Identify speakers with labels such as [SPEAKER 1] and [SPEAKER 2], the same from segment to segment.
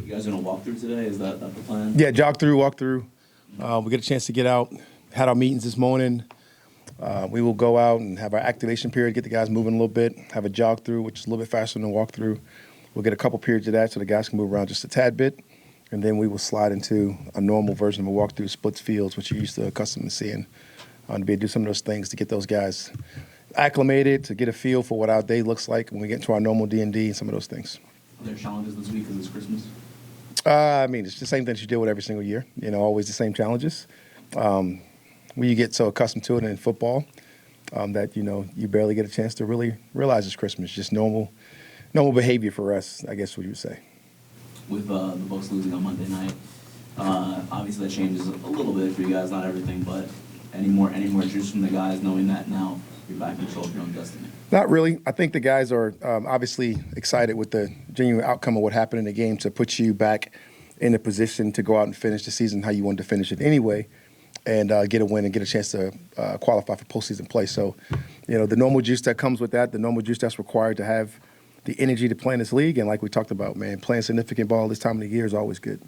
[SPEAKER 1] You guys going to walk through today? Is that the plan?
[SPEAKER 2] Yeah, walk through. We get a chance to get out. Had our meetings this morning. We will go out and have our activation period, get the guys moving a little bit, have a jog through, which is a little bit faster than a walk through. We'll get a couple periods of that so the guys can move around just a tad bit. And then we will slide into a normal version of a walk through, splits fields, which you're used to accustomed to seeing. To be able to do some of those things to get those guys acclimated, to get a feel for what our day looks like when we get into our normal D&D and some of those things.
[SPEAKER 1] Are there challenges this week because it's Christmas?
[SPEAKER 2] It's the same things you deal with every single year. Always the same challenges. When you get so accustomed to it in football that, you barely get a chance to really realize it's Christmas. Just normal behavior for us, I guess what you would say.
[SPEAKER 1] With the Bucs losing on Monday night, obviously that changes a little bit for you guys, not everything, but any more juice from the guys knowing that now you're back in control of your own destiny?
[SPEAKER 2] Not really. I think the guys are obviously excited with the genuine outcome of what happened in the game to put you back in a position to go out and finish the season how you wanted to finish it anyway and get a win and get a chance to qualify for postseason play. So, the normal juice that comes with that, the normal juice that's required to have the energy to play in this league, and like we talked about, man, playing significant ball this time of the year is always good.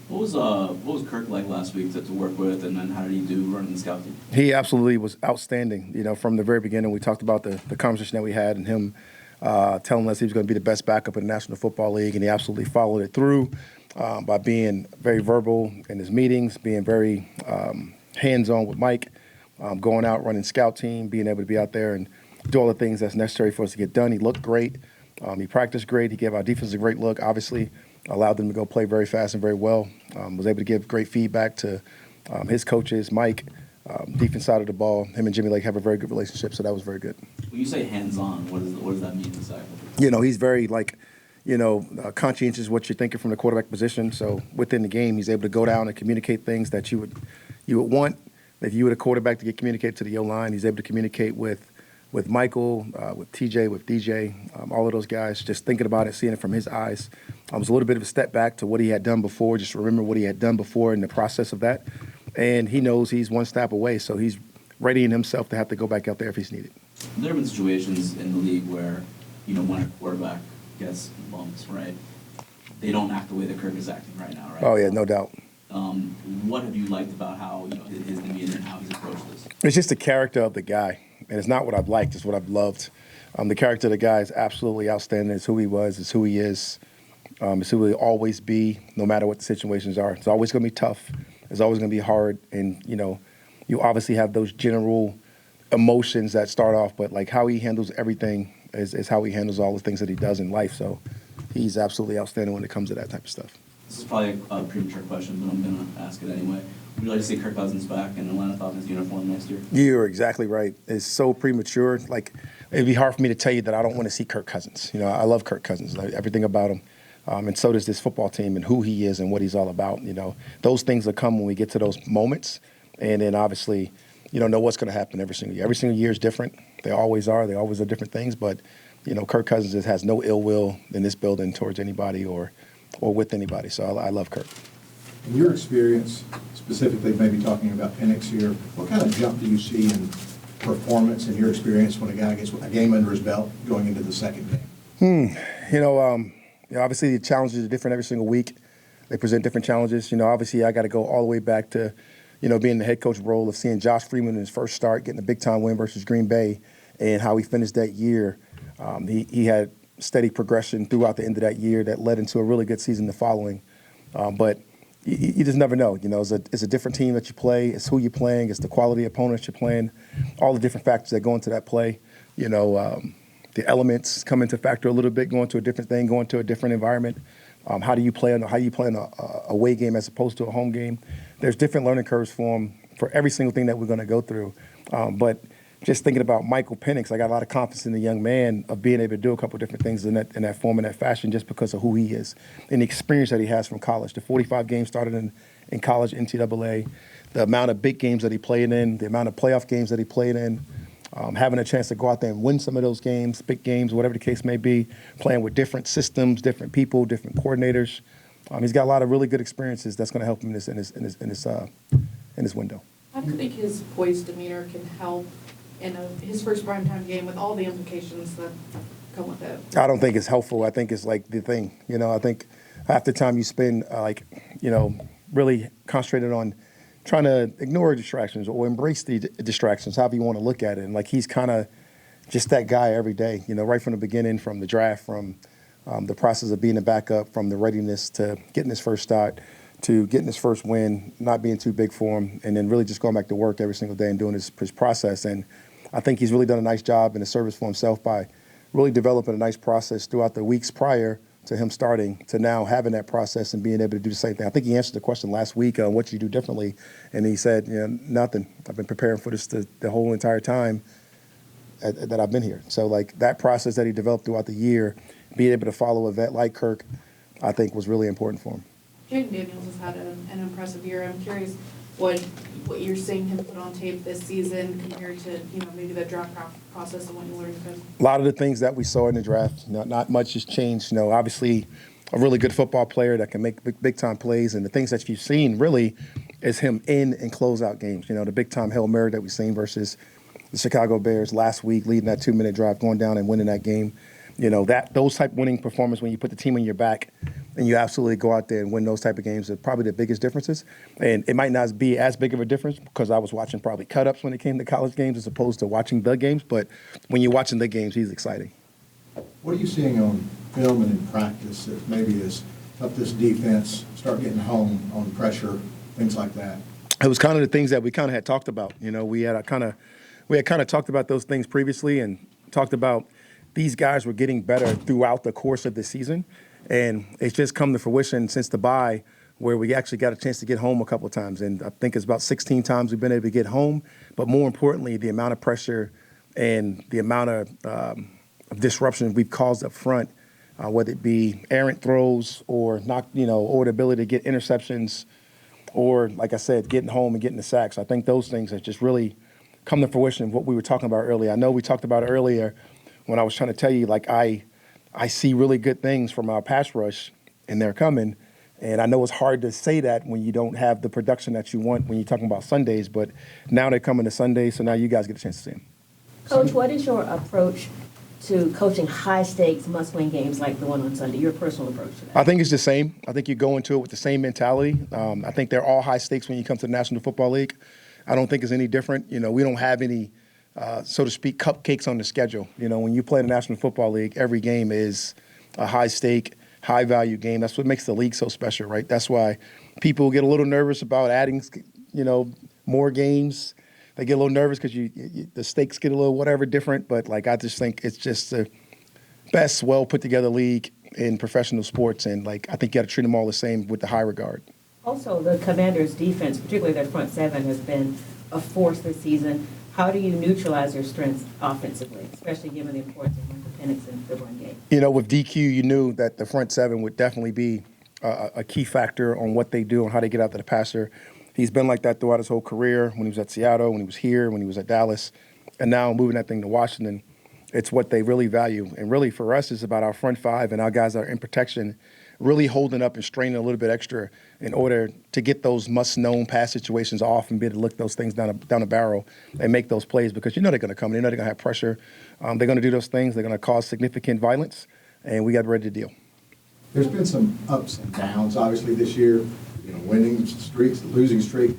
[SPEAKER 1] What was Kirk like last week to work with, and then how did he do running the scout team?
[SPEAKER 2] He absolutely was outstanding. From the very beginning, we talked about the conversation that we had and him telling us he was going to be the best backup in the National Football League, and he absolutely followed it through by being very verbal in his meetings, being very hands-on with Mike, going out, running scout team, being able to be out there and do all the things that's necessary for us to get done. He looked great. He practiced great. He gave our defense a great look, obviously, allowed them to go play very fast and very well. Was able to give great feedback to his coaches, Mike, defense side of the ball. Him and Jimmy Lake have a very good relationship, so that was very good.
[SPEAKER 1] When you say hands-on, what does that mean exactly?
[SPEAKER 2] He's very, conscientious what you're thinking from the quarterback position. So within the game, he's able to go down and communicate things that you would want if you were the quarterback to get communicated to the O-line. He's able to communicate with Michael, with TJ, with DJ, all of those guys, just thinking about it, seeing it from his eyes. It was a little bit of a step back to what he had done before, just remember what he had done before in the process of that. And he knows he's one step away, so he's readying himself to have to go back out there if he's needed.
[SPEAKER 1] There have been situations in the league where, when a quarterback gets bumped, right, they don't act the way that Kirk is acting right now, right?
[SPEAKER 2] Oh, yeah, no doubt.
[SPEAKER 1] What have you liked about how, his demeanor and how he's approached this?
[SPEAKER 2] It's just the character of the guy. And it's not what I've liked, it's what I've loved. The character of the guy is absolutely outstanding. It's who he was, it's who he is. It's who he'll always be, no matter what the situations are. It's always going to be tough. It's always going to be hard. And, you obviously have those general emotions that start off, but like how he handles everything is how he handles all the things that he does in life. So he's absolutely outstanding when it comes to that type of stuff.
[SPEAKER 1] This is probably a premature question, but I'm going to ask it anyway. Would you like to see Kirk Cousins back in Atlanta Falcons uniform next year?
[SPEAKER 2] You're exactly right. It's so premature. It'd be hard for me to tell you that I don't want to see Kirk Cousins. I love Kirk Cousins, everything about him. And so does this football team and who he is and what he's all about. Those things will come when we get to those moments. And then obviously, you don't know what's going to happen every single year. Every single year is different. They always are. They always are different things. But, Kirk Cousins just has no ill will in this building towards anybody or with anybody. So I love Kirk.
[SPEAKER 3] In your experience, specifically maybe talking about Penix here, what kind of jump do you see in performance in your experience when a guy gets a game under his belt going into the second game?
[SPEAKER 2] Obviously the challenges are different every single week. They present different challenges. Obviously I got to go all the way back to, being in the head coach role of seeing Josh Freeman in his first start, getting a big-time win versus Green Bay, and how he finished that year. He had steady progression throughout the end of that year that led into a really good season the following. But you just never know. It's a different team that you play. It's who you're playing. It's the quality of opponents you're playing. All the different factors that go into that play. The elements come into factor a little bit, going to a different thing, going to a different environment. How do you play in a away game as opposed to a home game? There's different learning curves for every single thing that we're going to go through. But just thinking about Michael Penix, I got a lot of confidence in the young man of being able to do a couple of different things in that form, in that fashion, just because of who he is and the experience that he has from college. The 45 games started in college, NCAA, the amount of big games that he played in, the amount of playoff games that he played in, having a chance to go out there and win some of those games, big games, whatever the case may be, playing with different systems, different people, different coordinators. He's got a lot of really good experiences that's going to help him in his window.
[SPEAKER 4] How do you think his poised demeanor can help in his first primetime game with all the implications that come with it?
[SPEAKER 2] I don't think it's helpful. I think it's like the thing. I think half the time you spend really concentrated on trying to ignore distractions or embrace the distractions, however you want to look at it. And like he's kind of just that guy every day, right from the beginning, from the draft, from the process of being a backup, from the readiness to getting his first start, to getting his first win, not being too big for him, and then really just going back to work every single day and doing his process. And I think he's really done a nice job in the service for himself by really developing a nice process throughout the weeks prior to him starting to now having that process and being able to do the same thing. I think he answered the question last week on what you do differently, and he said, nothing. I've been preparing for this the whole entire time that I've been here. So like that process that he developed throughout the year, being able to follow a vet like Kirk, I think was really important for him.
[SPEAKER 4] Jaden Daniels has had an impressive year. I'm curious what you're seeing him put on tape this season compared to maybe the draft process and what you learned from him.
[SPEAKER 2] A lot of the things that we saw in the draft, not much has changed. Obviously a really good football player that can make big time plays, and the things that you've seen really is him in and close out games. The big time Hail Mary that we've seen versus the Chicago Bears last week, leading that 2-minute drive, going down and winning that game. Those type winning performance when you put the team on your back and you absolutely go out there and win those type of games are probably the biggest differences. And it might not be as big of a difference because I was watching probably cut-ups when it came to college games as opposed to watching the games. But when you're watching the games, he's exciting.
[SPEAKER 3] What are you seeing on film and in practice that maybe has helped this defense start getting home on pressure, things like that?
[SPEAKER 2] It was kind of the things that we kind of had talked about. We had kind of talked about those things previously and talked about these guys were getting better throughout the course of the season. And it's just come to fruition since the bye where we actually got a chance to get home a couple of times. And I think it's about 16 times we've been able to get home. But more importantly, the amount of pressure and the amount of disruption we've caused up front, whether it be errant throws or or the ability to get interceptions or, like I said, getting home and getting the sacks. I think those things have just really come to fruition of what we were talking about earlier. I know we talked about it earlier when I was trying to tell you, like, I see really good things from our pass rush, and they're coming. And I know it's hard to say that when you don't have the production that you want when you're talking about Sundays, but now they're coming to Sundays, so now you guys get a chance to see them.
[SPEAKER 5] Coach, what is your approach to coaching high-stakes, must-win games like the one on Sunday, your personal approach to that?
[SPEAKER 2] I think it's the same. I think you go into it with the same mentality. I think they're all high stakes when you come to the National Football League. I don't think it's any different. We don't have any so to speak, cupcakes on the schedule. When you play in the National Football League, every game is a high-stake, high-value game. That's what makes the league so special, right? That's why people get a little nervous about adding, more games. They get a little nervous because the stakes get a little whatever different. But, I just think it's just the best, well-put-together league in professional sports. And, I think you got to treat them all the same with the high regard.
[SPEAKER 5] Also, the Commanders' defense, particularly their front seven, has been a force this season. How do you neutralize your strengths offensively, especially given the importance of Penix in the run game?
[SPEAKER 2] With DQ, you knew that the front seven would definitely be a key factor on what they do and how they get after the passer. He's been like that throughout his whole career, when he was at Seattle, when he was here, when he was at Dallas, and now moving that thing to Washington. It's what they really value. And really for us, it's about our front five and our guys that are in protection really holding up and straining a little bit extra in order to get those must-known pass situations off and be able to look those things down a barrel and make those plays because they're going to come. They know they're going to have pressure. They're going to do those things. They're going to cause significant violence, and we got ready to deal.
[SPEAKER 3] There's been some ups and downs, obviously, this year, winning streaks, losing streak.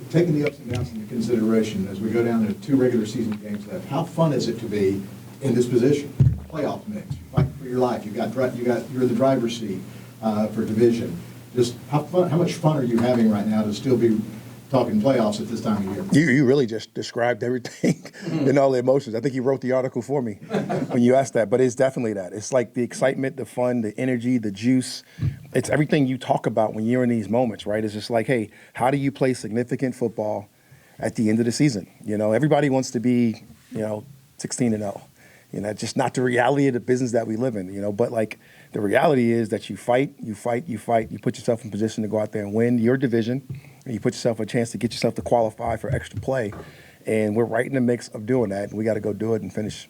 [SPEAKER 3] Taking the ups and downs into consideration as we go down to 2 regular season games left, how fun is it to be in this position? Playoff mix, you fight for your life. You're in the driver's seat for division. Just how much fun are you having right now to still be talking playoffs at this time of year?
[SPEAKER 2] You really just described everything and all the emotions. I think you wrote the article for me when you asked that, but it's definitely that. It's like the excitement, the fun, the energy, the juice. It's everything you talk about when you're in these moments, right? It's just like, hey, how do you play significant football at the end of the season? Everybody wants to be, 16-0. Just not the reality of the business that we live in, but the reality is that you fight, you put yourself in position to go out there and win your division, and you put yourself a chance to get yourself to qualify for extra play. And we're right in the mix of doing that, and we got to go do it and finish.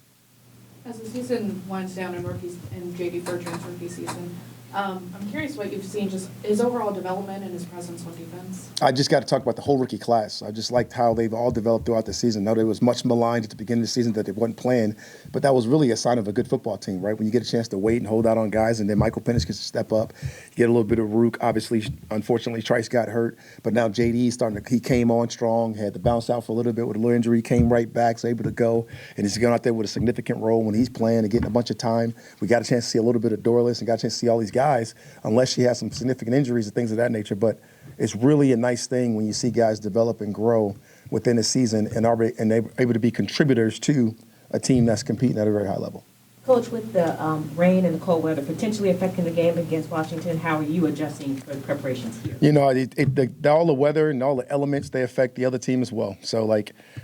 [SPEAKER 4] As the season winds down in J.D. Bertrand's rookie season, I'm curious what you've seen, just his overall development and his presence on defense.
[SPEAKER 2] I just got to talk about the whole rookie class. I just liked how they've all developed throughout the season. Now, there was much maligned at the beginning of the season that they wasn't playing, but that was really a sign of a good football team, right? When you get a chance to wait and hold out on guys, and then Michael Penix gets to step up, you get a little bit of Rook. Obviously, unfortunately, Trice got hurt, but now JD he came on strong, had to bounce out for a little bit with a little injury, came right back, was able to go, and he's going out there with a significant role when he's playing and getting a bunch of time. We got a chance to see a little bit of Dorless and got a chance to see all these guys, unless she has some significant injuries and things of that nature. But it's really a nice thing when you see guys develop and grow within a season and they're able to be contributors to a team that's competing at a very high level.
[SPEAKER 5] Coach, with the rain and the cold weather potentially affecting the game against Washington, how are you adjusting for the preparations here?
[SPEAKER 2] You know, all the weather and all the elements, they affect the other team as well. So,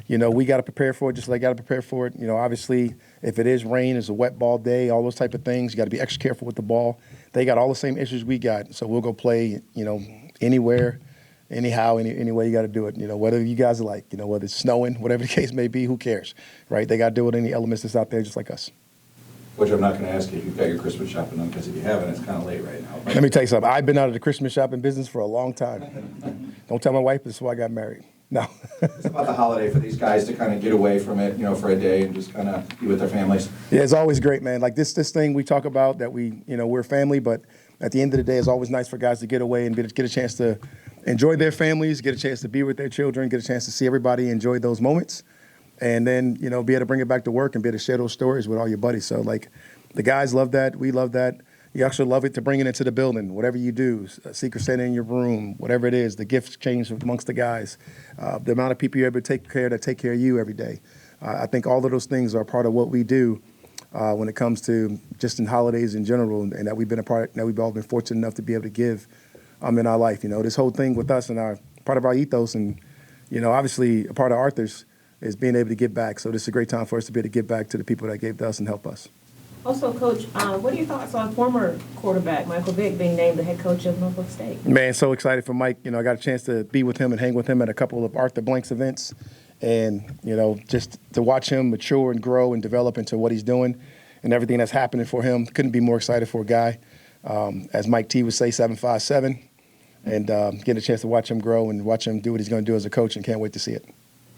[SPEAKER 2] we got to prepare for it just like got to prepare for it. You know, obviously, if it is rain, it's a wet ball day, all those type of things, you got to be extra careful with the ball. They got all the same issues we got. So we'll go play, anywhere, anyhow, any way you got to do it. Whether you guys like, whether it's snowing, whatever the case may be, who cares, right? They got to deal with any elements that's out there just like us.
[SPEAKER 6] Which I'm not going to ask you if you've got your Christmas shopping done, because if you haven't, it's kind of late right now.
[SPEAKER 2] Let me tell you something. I've been out of the Christmas shopping business for a long time. Don't tell my wife this is why I got married. No.
[SPEAKER 6] It's about the holiday for these guys to kind of get away from it, for a day and just kind of be with their families.
[SPEAKER 2] Yeah, it's always great, man. Like this thing we talk about that we're family, but at the end of the day, it's always nice for guys to get away and get a chance to enjoy their families, get a chance to be with their children, get a chance to see everybody enjoy those moments, and then, be able to bring it back to work and be able to share those stories with all your buddies. So, the guys love that. We love that. You actually love it to bring it into the building. Whatever you do, Secret Santa in your room, whatever it is, the gifts change amongst the guys. The amount of people you're able to take care of you every day. I think all of those things are part of what we do when it comes to just in holidays in general, and that we've been that we've all been fortunate enough to be able to give in our life. This whole thing with us and part of our ethos, and obviously a part of Arthur's is being able to give back. So this is a great time for us to be able to give back to the people that gave to us and help us.
[SPEAKER 5] Also, Coach, what are your thoughts on former quarterback Michael Vick being named the head coach of Norfolk State?
[SPEAKER 2] Man, so excited for Mike. I got a chance to be with him and hang with him at a couple of Arthur Blanks events. And, just to watch him mature and grow and develop into what he's doing and everything that's happening for him. Couldn't be more excited for a guy, as Mike T would say, 7'5", and getting a chance to watch him grow and watch him do what he's going to do as a coach, and can't wait to see it.